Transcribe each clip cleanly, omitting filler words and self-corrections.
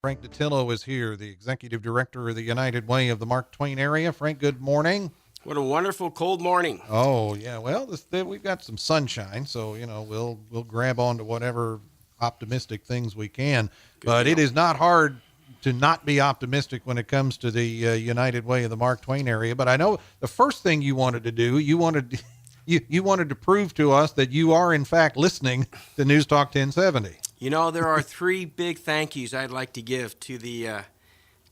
Frank Ditillo is here, the Executive Director of the United Way of the Mark Twain Area. Frank, good morning. What a wonderful cold morning. Oh, yeah. Well, we've got some sunshine, so, we'll grab onto whatever optimistic things we can. Good But deal. it is not hard to not be optimistic when it comes to the United Way of the Mark Twain Area. But I know the first thing you wanted to do, you wanted to prove to us that you are, in fact, listening to News Talk 1070. There are three big thank yous I'd like to give to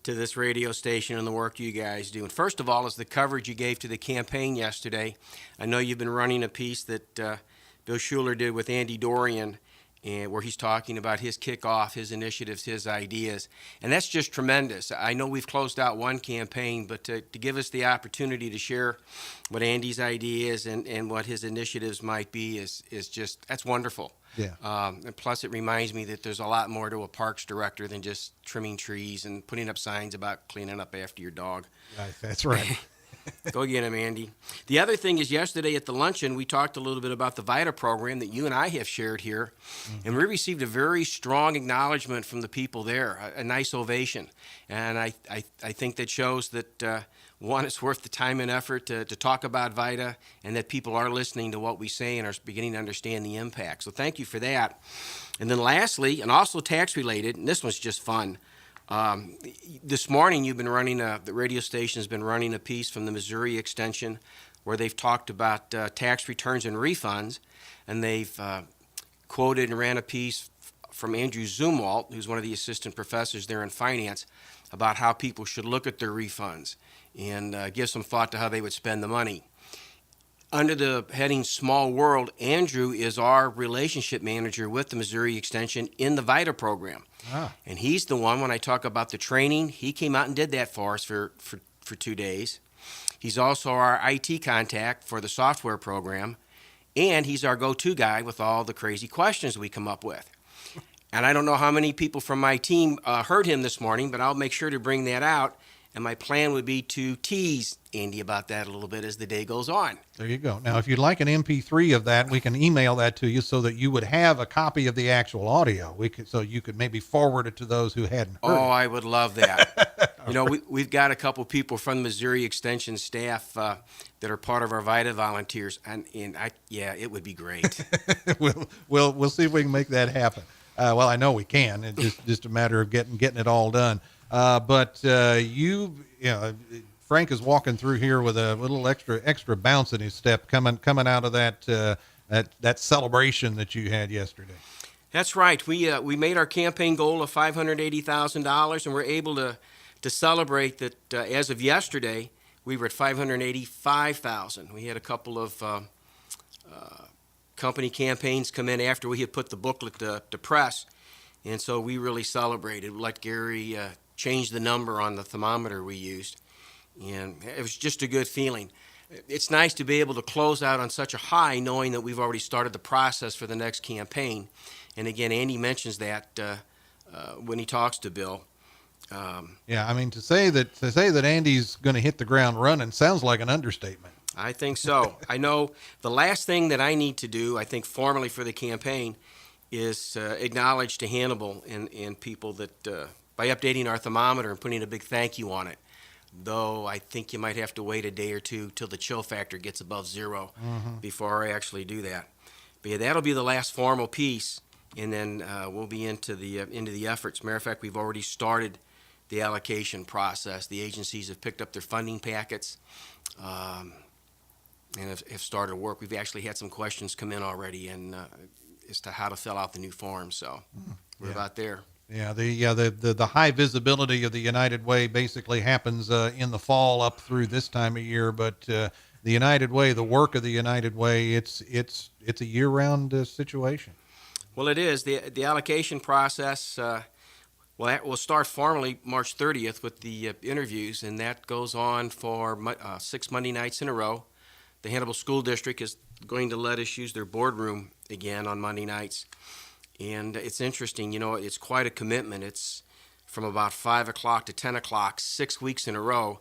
this radio station and the work you guys do. And first of all is the coverage you gave to the campaign yesterday. I know you've been running a piece that Bill Schuler did with Andy Dorian, and where he's talking about his kickoff, his initiatives, his ideas. And that's just tremendous. I know we've closed out one campaign, but to give us the opportunity to share what Andy's ideas and what his initiatives might be is just, that's wonderful. Yeah. And plus, it reminds me that there's a lot more to a parks director than just trimming trees and putting up signs about cleaning up after your dog. Right, that's right. Go get him, Andy. The other thing is yesterday at the luncheon, we talked a little bit about the VITA program that you and I have shared here, and we received a very strong acknowledgement from the people there, a nice ovation. And I think that shows that, one, it's worth the time and effort to talk about VITA, and that people are listening to what we say and are beginning to understand the impact. So thank you for that. And then lastly, and also tax-related, and this one's just fun, this morning you've been running the radio station has been running a piece from the Missouri Extension where they've talked about tax returns and refunds, and they've quoted and ran a piece from Andrew Zumwalt, who's one of the assistant professors there in finance, about how people should look at their refunds and give some thought to how they would spend the money. Under the heading Small World, Andrew is our relationship manager with the Missouri Extension in the VITA program. And he's the one, when I talk about the training, he came out and did that for us for 2 days. He's also our IT contact for the software program, and he's our go-to guy with all the crazy questions we come up with. And I don't know how many people from my team heard him this morning, but I'll make sure to bring that out. And my plan would be to tease Andy about that a little bit as the day goes on. There you go. Now, if you'd like an MP3 of that, we can email that to you so that you would have a copy of the actual audio. So you could maybe forward it to those who hadn't heard it. I would love that. We've got a couple people from the Missouri Extension staff that are part of our VITA volunteers, and it would be great. We'll see if we can make that happen. Well, I know we can. It's just a matter of getting it all done. But Frank is walking through here with a little extra bounce in his step coming out of that celebration that you had yesterday. That's right. We made our campaign goal of $580,000, and we're able to celebrate that. As of yesterday, we were at $585,000. We had a couple of company campaigns come in after we had put the booklet to press, and so we really celebrated. We let Gary change the number on the thermometer we used, and it was just a good feeling. It's nice to be able to close out on such a high, knowing that we've already started the process for the next campaign. And again, Andy mentions that when he talks to Bill. To say that Andy's going to hit the ground running sounds like an understatement. I think so. I know the last thing that I need to do, I think formally for the campaign, is acknowledge to Hannibal and people that by updating our thermometer and putting a big thank you on it. Though I think you might have to wait a day or two till the chill factor gets above 0 before I actually do that. But yeah, that'll be the last formal piece, and then we'll be into the efforts. Matter of fact, we've already started the allocation process. The agencies have picked up their funding packets and have started work. We've actually had some questions come in already and as to how to fill out the new forms. So we're about there. Yeah, the high visibility of the United Way basically happens in the fall up through this time of year, but the United Way, the work of the United Way, it's a year-round situation. Well, it is. The allocation process will start formally March 30th with the interviews, and that goes on for 6 Monday nights in a row. The Hannibal School District is going to let us use their boardroom again on Monday nights. And it's interesting, it's quite a commitment. It's from about 5 o'clock to 10 o'clock, 6 weeks in a row.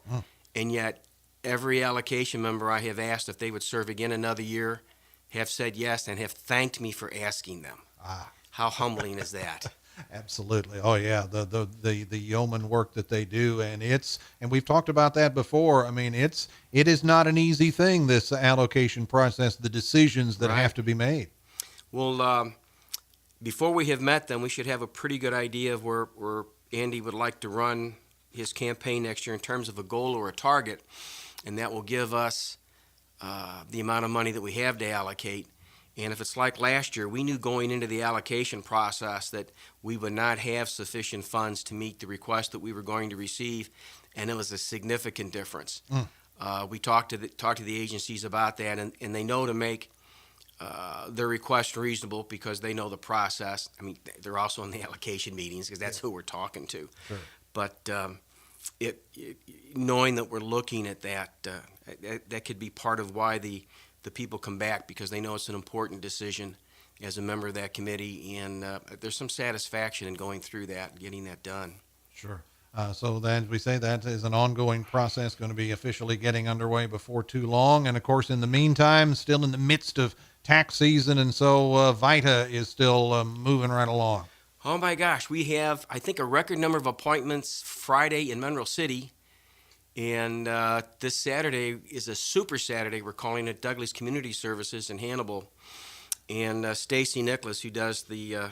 And yet every allocation member I have asked if they would serve again another year have said yes and have thanked me for asking them. How humbling is that? Absolutely. Oh yeah. The yeoman work that they do. And we've talked about that before. I mean, it is not an easy thing, this allocation process, the decisions that Right. have to be made. Well, before we have met them, we should have a pretty good idea of where Andy would like to run his campaign next year in terms of a goal or a target, and that will give us the amount of money that we have to allocate. And if it's like last year, we knew going into the allocation process that we would not have sufficient funds to meet the request that we were going to receive, and it was a significant difference. We talked to the agencies about that, and they know to make their request reasonable because they know the process. I mean, they're also in the allocation meetings because that's who we're talking to. Sure. But knowing that we're looking at that, that could be part of why the people come back, because they know it's an important decision as a member of that committee, and there's some satisfaction in going through that and getting that done. Sure. So then, as we say, that is an ongoing process, going to be officially getting underway before too long. And of course, in the meantime, still in the midst of tax season, and so VITA is still moving right along. Oh my gosh, we have, I think, a record number of appointments Friday in Monroe City. And this Saturday is a super Saturday. We're calling it Douglas Community Services in Hannibal. And Stacy Nicholas, who does the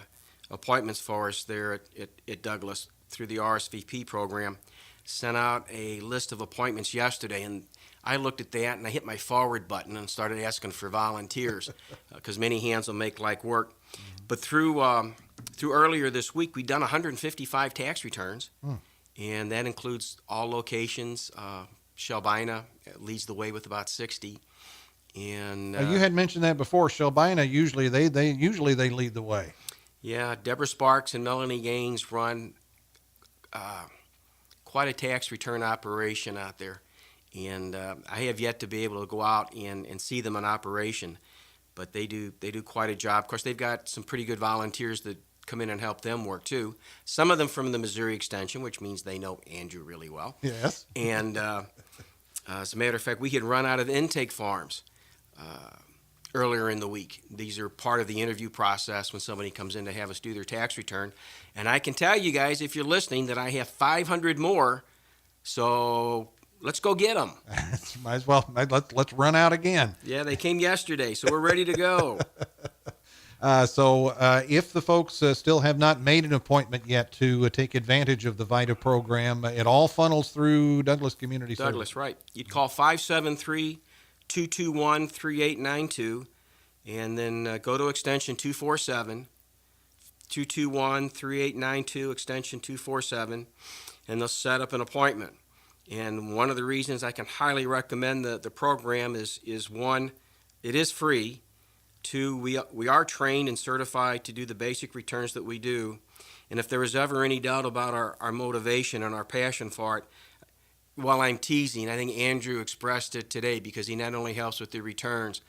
appointments for us there at Douglas through the RSVP program, sent out a list of appointments yesterday. And I looked at that and I hit my forward button and started asking for volunteers because many hands will make light work. But through earlier this week, we've done 155 tax returns. And that includes all locations. Shelbina leads the way with about 60. And You had mentioned that before. Shelbina usually they lead the way. yeah, Deborah Sparks and Melanie Gaines run quite a tax return operation out there. And I have yet to be able to go out and see them in operation, but they do quite a job. Of course, they've got some pretty good volunteers that come in and help them work too. Some of them from the Missouri Extension, which means they know Andrew really well. Yes. And as a matter of fact, we had run out of intake forms earlier in the week. These are part of the interview process when somebody comes in to have us do their tax return. And I can tell you guys, if you're listening, that I have 500 more. So let's go get them. Might as well. Let's run out again. Yeah, they came yesterday, so we're ready to go. So if the folks still have not made an appointment yet to take advantage of the VITA program, it all funnels through Douglas Community Service. Douglas, right. You'd call 573-221-3892, and then go to extension 247, 221-3892, extension 247, and they'll set up an appointment. And one of the reasons I can highly recommend the program is one, it is free. Two, we are trained and certified to do the basic returns that we do. And if there was ever any doubt about our motivation and our passion for it, while I'm teasing, I think Andrew expressed it today because he not only helps with the returns,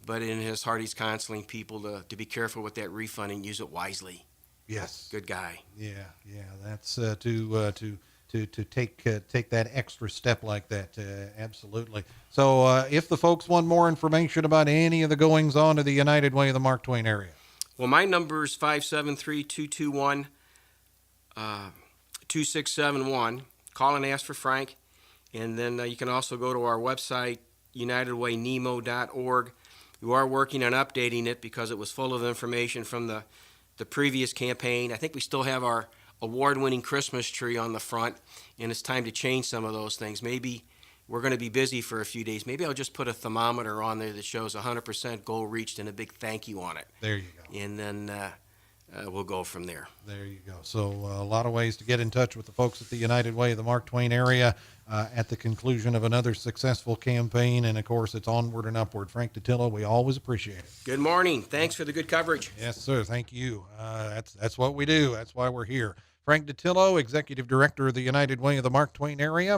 but in his heart he's counseling people to be careful with that refund and use it wisely. Yes. Good guy. Yeah. That's to take that extra step like that. Absolutely. So if the folks want more information about any of the goings on of the United Way of the Mark Twain area. Well, my number is 573-221-2671. Call and ask for Frank. And then you can also go to our website, unitedwaynemo.org. We are working on updating it because it was full of information from the previous campaign. I think we still have our award-winning Christmas tree on the front, and it's time to change some of those things. Maybe we're going to be busy for a few days. Maybe I'll just put a thermometer on there that shows 100% goal reached and a big thank you on it. There you go. And then we'll go from there. There you go. So a lot of ways to get in touch with the folks at the United Way of the Mark Twain area at the conclusion of another successful campaign. And, of course, it's onward and upward. Frank Ditillo, we always appreciate it. Good morning. Thanks for the good coverage. Yes, sir. Thank you. That's what we do. That's why we're here. Frank Ditillo, Executive Director of the United Way of the Mark Twain area.